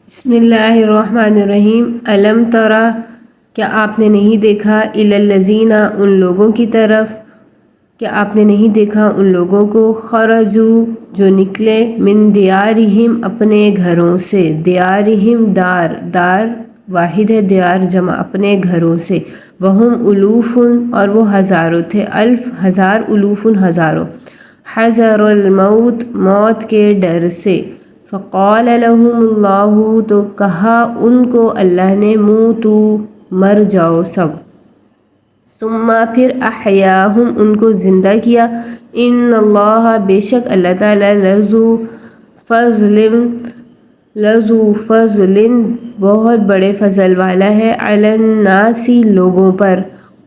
بسم اللہ الرحمن الرحیم۔ علم ترى، کیا آپ نے نہیں دیکھا، الی الذین، ان لوگوں کی طرف، کیا آپ نے نہیں دیکھا ان لوگوں کو، خرجوا، جو نکلے، من دیارہم، اپنے گھروں سے، دیارہم دار، دار واحد ہے، دیار جمع اپنے گھروں سے، وہم الوف، اور وہ ہزاروں تھے، الف ہزار، الوف ہزاروں، حذر الموت، موت کے ڈر سے، فقال لهم اللہ، تو کہا ان کو اللہ نے، موتوا، مر جاؤ سب، ثم پھر احیاہم، ان کو زندہ کیا، ان اللہ، بے شک اللہ تعالی، لذو فضل، بہت بڑے فضل والا ہے، علی الناس، لوگوں پر،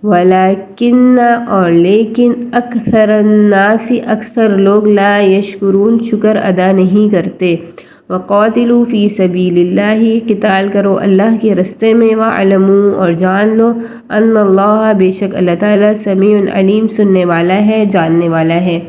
ولیکن، اور لیکن، اکثر الناس، اکثر لوگ، لا یشکرون، شکر ادا نہیں کرتے، وقاتلوا فی سبیل اللہ، قتال کرو اللہ کے رستے میں، وعلموا، اور جان لو، ان اللہ، بے شک اللہ تعالی، سمیع علیم، سننے والا ہے، جاننے والا ہے۔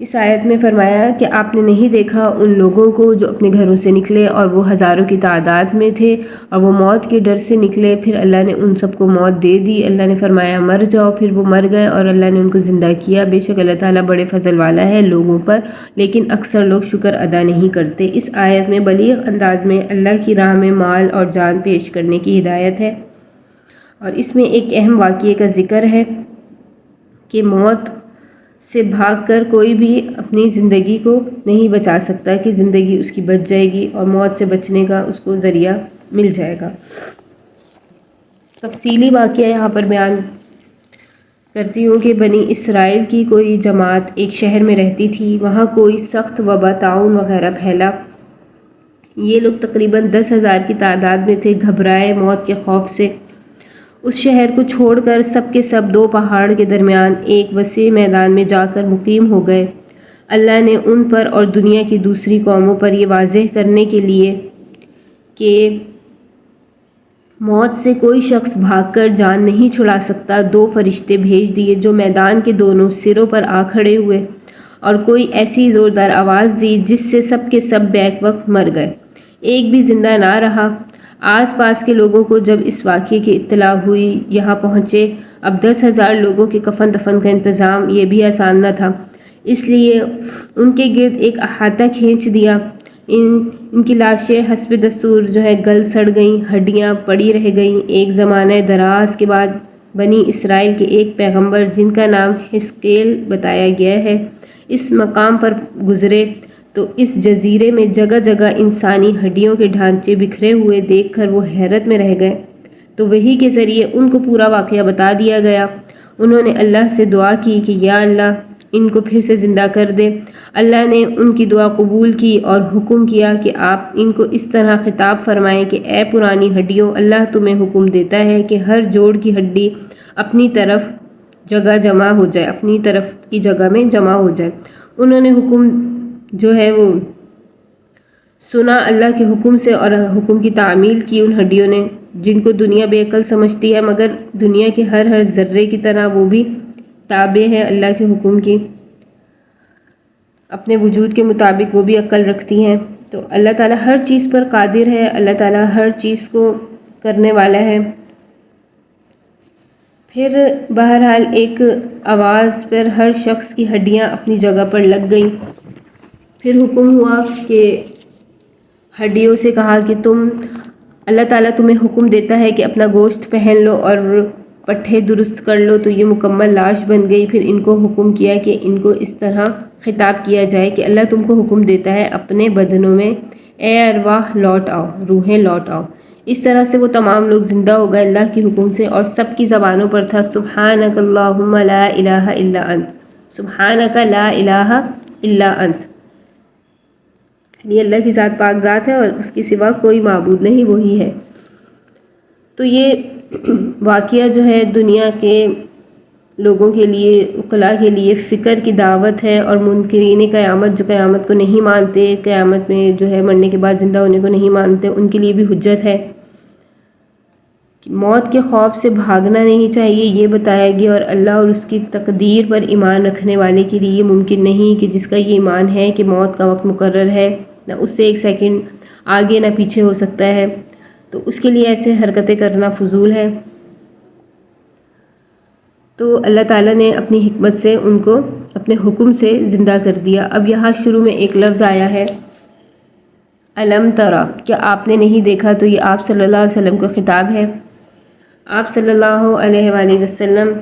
اس آیت میں فرمایا کہ آپ نے نہیں دیکھا ان لوگوں کو جو اپنے گھروں سے نکلے اور وہ ہزاروں کی تعداد میں تھے اور وہ موت کے ڈر سے نکلے، پھر اللہ نے ان سب کو موت دے دی، اللہ نے فرمایا مر جاؤ، پھر وہ مر گئے اور اللہ نے ان کو زندہ کیا، بے شک اللہ تعالیٰ بڑے فضل والا ہے لوگوں پر، لیکن اکثر لوگ شکر ادا نہیں کرتے۔ اس آیت میں بلیغ انداز میں اللہ کی راہ میں مال اور جان پیش کرنے کی ہدایت ہے، اور اس میں ایک اہم واقعے کا ذکر ہے کہ موت سے بھاگ کر کوئی بھی اپنی زندگی کو نہیں بچا سکتا، کہ زندگی اس کی بچ جائے گی اور موت سے بچنے کا اس کو ذریعہ مل جائے گا۔ تفصیلی واقعہ یہاں پر بیان کرتی ہوں کہ بنی اسرائیل کی کوئی جماعت ایک شہر میں رہتی تھی، وہاں کوئی سخت وبا، طاعون وغیرہ پھیلا، یہ لوگ تقریباً 10,000 کی تعداد میں تھے، گھبرائے موت کے خوف سے اس شہر کو چھوڑ کر سب کے سب 2 پہاڑ کے درمیان ایک وسیع میدان میں جا کر مقیم ہو گئے۔ اللہ نے ان پر اور دنیا کی دوسری قوموں پر یہ واضح کرنے کے لیے کہ موت سے کوئی شخص بھاگ کر جان نہیں چھڑا سکتا، 2 فرشتے بھیج دیے جو میدان کے دونوں سروں پر آ کھڑے ہوئے اور کوئی ایسی زوردار آواز دی جس سے سب کے سب بیک وقت مر گئے، ایک بھی زندہ نہ رہا۔ آس پاس کے لوگوں کو جب اس واقعے کی اطلاع ہوئی، یہاں پہنچے۔ اب 10,000 لوگوں کے کفن دفن کا انتظام یہ بھی آسان نہ تھا، اس لیے ان کے گرد ایک احاطہ کھینچ دیا۔ ان کی لاشیں حسب دستور گل سڑ گئیں، ہڈیاں پڑی رہ گئیں۔ ایک زمانہ دراز کے بعد بنی اسرائیل کے ایک پیغمبر جن کا نام حزقیل بتایا گیا ہے، اس مقام پر گزرے تو اس جزیرے میں جگہ جگہ انسانی ہڈیوں کے ڈھانچے بکھرے ہوئے دیکھ کر وہ حیرت میں رہ گئے، تو وحی کے ذریعے ان کو پورا واقعہ بتا دیا گیا۔ انہوں نے اللہ سے دعا کی کہ یا اللہ ان کو پھر سے زندہ کر دے۔ اللہ نے ان کی دعا قبول کی اور حکم کیا کہ آپ ان کو اس طرح خطاب فرمائیں کہ اے پرانی ہڈیوں، اللہ تمہیں حکم دیتا ہے کہ ہر جوڑ کی ہڈی اپنی طرف جگہ جمع ہو جائے، اپنی طرف کی جگہ میں جمع ہو جائے۔ انہوں نے حکم وہ سنا اللہ کے حکم سے اور حکم کی تعمیل کی ان ہڈیوں نے، جن کو دنیا بے عقل سمجھتی ہے، مگر دنیا کے ہر ذرے کی طرح وہ بھی تابع ہے اللہ کے حکم کی، اپنے وجود کے مطابق وہ بھی عقل رکھتی ہیں۔ تو اللہ تعالیٰ ہر چیز پر قادر ہے، اللہ تعالیٰ ہر چیز کو کرنے والا ہے۔ پھر بہرحال ایک آواز پر ہر شخص کی ہڈیاں اپنی جگہ پر لگ گئیں۔ پھر حکم ہوا کہ ہڈیوں سے کہا کہ اللہ تعالیٰ تمہیں حکم دیتا ہے کہ اپنا گوشت پہن لو اور پٹھے درست کر لو، تو یہ مکمل لاش بن گئی۔ پھر ان کو حکم کیا کہ ان کو اس طرح خطاب کیا جائے کہ اللہ تم کو حکم دیتا ہے اپنے بدنوں میں، اے ارواح لوٹ آؤ، روحیں لوٹ آؤ۔ اس طرح سے وہ تمام لوگ زندہ ہو گئے اللہ کے حکم سے، اور سب کی زبانوں پر تھا سبحانک اللہم لا الہ الا انت، سبحانک لا الہ الا انت، یہ اللہ کی ذات پاک ذات ہے اور اس کے سوا کوئی معبود نہیں، وہی ہے۔ تو یہ واقعہ دنیا کے لوگوں کے لیے، عقلاء کے لیے فکر کی دعوت ہے، اور منکرین قیامت جو قیامت کو نہیں مانتے، قیامت میں مرنے کے بعد زندہ ہونے کو نہیں مانتے، ان کے لیے بھی حجت ہے کہ موت کے خوف سے بھاگنا نہیں چاہیے، یہ بتایا گیا۔ اور اللہ اور اس کی تقدیر پر ایمان رکھنے والے کے لیے یہ ممکن نہیں کہ جس کا یہ ایمان ہے کہ موت کا وقت مقرر ہے، نہ اس سے 1 سیکنڈ آگے نہ پیچھے ہو سکتا ہے، تو اس کے لیے ایسے حرکتیں کرنا فضول ہے۔ تو اللہ تعالیٰ نے اپنی حکمت سے ان کو اپنے حکم سے زندہ کر دیا۔ اب یہاں شروع میں ایک لفظ آیا ہے الم ترا، کیا آپ نے نہیں دیکھا؟ تو یہ آپ صلی اللہ علیہ وسلم کو خطاب ہے۔ آپ صلی اللہ علیہ وآلہ وسلم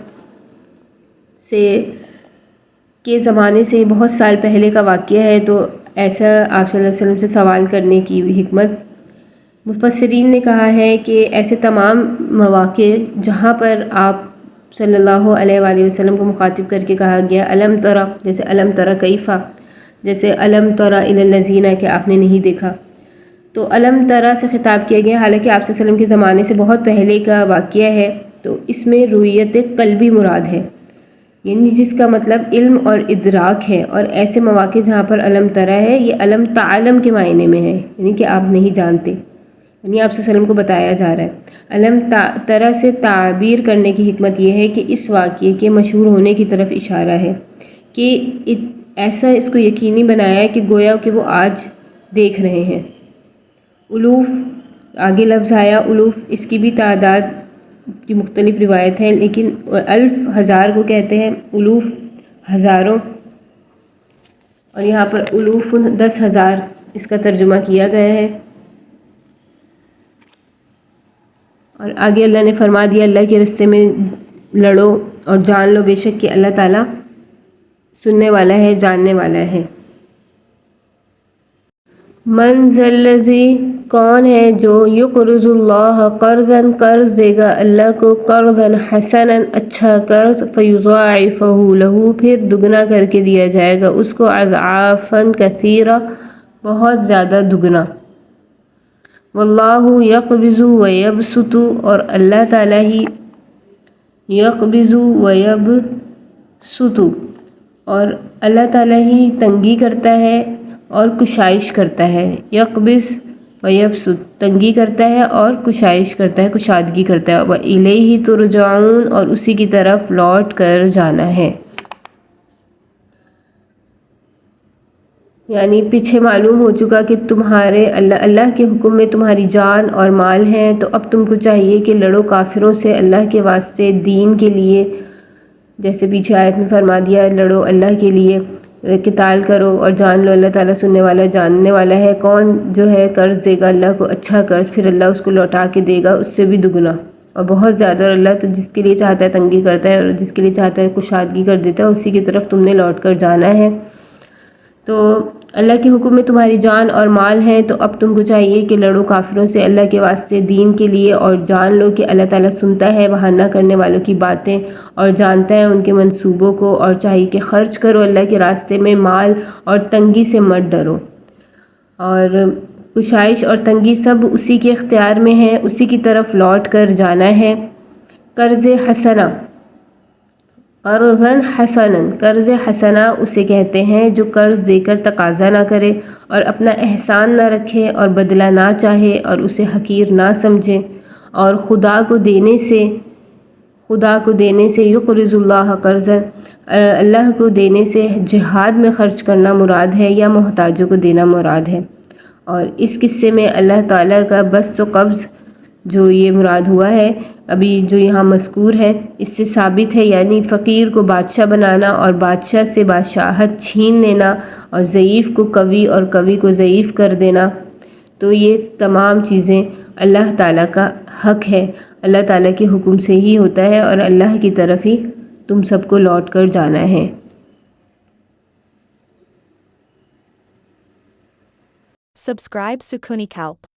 کے زمانے سے بہت سال پہلے کا واقعہ ہے، تو ایسا آپ صلی اللہ علیہ وسلم سے سوال کرنے کی حکمت مفسرین نے کہا ہے کہ ایسے تمام مواقع جہاں پر آپ صلی اللہ علیہ وآلہ وسلم کو مخاطب کر کے کہا گیا الم ترا، جیسے الم ترا کیفا، جیسے الم ترا الی الذین، کہ آپ نے نہیں دیکھا، تو الم ترا سے خطاب کیا گیا، حالانکہ آپ صلی اللہ علیہ وسلم کے زمانے سے بہت پہلے کا واقعہ ہے، تو اس میں رویت قلبی مراد ہے، یعنی جس کا مطلب علم اور ادراک ہے، اور ایسے مواقع جہاں پر الم ترا ہے یہ الم تعلم کے معنی میں ہے، یعنی کہ آپ نہیں جانتے، یعنی آپ صلی اللہ علیہ وسلم کو بتایا جا رہا ہے۔ الم ترا سے تعبیر کرنے کی حکمت یہ ہے کہ اس واقعے کے مشہور ہونے کی طرف اشارہ ہے، کہ ایسا اس کو یقینی بنایا ہے کہ گویا کہ وہ آج دیکھ رہے ہیں۔ الوف، آگے لفظ آیا الوف، اس کی بھی تعداد کی مختلف روایت ہے، لیکن الف ہزار کو کہتے ہیں، الوف ہزاروں، اور یہاں پر الوف 10,000 اس کا ترجمہ کیا گیا ہے۔ اور آگے اللہ نے فرما دیا اللہ کے راستے میں لڑو اور جان لو بے شک کہ اللہ تعالیٰ سننے والا ہے، جاننے والا ہے۔ من ذا الذی، کون ہے جو یقرض اللہ، قرض دے گا اللہ کو، قرضا حسنا، اچھا قرض، فیضاعفہ لہ، پھر دگنا کر کے دیا جائے گا اس کو، اضعافا کثیرہ، بہت زیادہ دگنا۔ واللہ یقبض ویبسط، اور اللہ تعالیٰ ہی یقبض ویبسط، اور اللہ تعالیٰ ہی تنگی کرتا ہے اور کشائش کرتا ہے۔ یقبض ویبسط، تنگی کرتا ہے اور کشائش کرتا ہے، کشادگی کرتا ہے۔ وإلیہ ترجعون، اور اسی کی طرف لوٹ کر جانا ہے۔ یعنی پیچھے معلوم ہو چکا کہ تمہارے اللہ کے حکم میں تمہاری جان اور مال ہیں، تو اب تم کو چاہیے کہ لڑو کافروں سے اللہ کے واسطے، دین کے لیے، جیسے پیچھے آیت میں فرما دیا لڑو اللہ کے لیے، قتال کرو، اور جان لو اللہ تعالیٰ سننے والا، جاننے والا ہے۔ کون جو ہے قرض دے گا اللہ کو اچھا قرض، پھر اللہ اس کو لوٹا کے دے گا اس سے بھی دگنا اور بہت زیادہ، اور اللہ تو جس کے لیے چاہتا ہے تنگی کرتا ہے، اور جس کے لیے چاہتا ہے کشادگی کر دیتا ہے، اسی کی طرف تم نے لوٹ کر جانا ہے۔ تو اللہ کے حکم میں تمہاری جان اور مال ہیں، تو اب تم کو چاہیے کہ لڑو کافروں سے اللہ کے واسطے، دین کے لیے، اور جان لو کہ اللہ تعالیٰ سنتا ہے بہانہ کرنے والوں کی باتیں اور جانتا ہے ان کے منصوبوں کو، اور چاہیے کہ خرچ کرو اللہ کے راستے میں مال، اور تنگی سے مت ڈرو، اور کشائش اور تنگی سب اسی کے اختیار میں ہے، اسی کی طرف لوٹ کر جانا ہے۔ قرض حسنہ، قرضاً حسنا، قرض حسنہ اسے کہتے ہیں جو قرض دے کر تقاضا نہ کرے اور اپنا احسان نہ رکھے اور بدلہ نہ چاہے اور اسے حقیر نہ سمجھے، اور خدا کو دینے سے یقرض اللہ قرضاً، اللہ کو دینے سے جہاد میں خرچ کرنا مراد ہے یا محتاجوں کو دینا مراد ہے۔ اور اس قصے میں اللہ تعالیٰ کا بسط و قبض جو یہ مراد ہوا ہے ابھی جو یہاں مذکور ہے، اس سے ثابت ہے، یعنی فقیر کو بادشاہ بنانا اور بادشاہ سے بادشاہت چھین لینا، اور ضعیف کو قوی اور قوی کو ضعیف کر دینا، تو یہ تمام چیزیں اللہ تعالیٰ کا حق ہے، اللہ تعالیٰ کے حکم سے ہی ہوتا ہے، اور اللہ کی طرف ہی تم سب کو لوٹ کر جانا ہے۔ Subscribe Sukuni Kalp.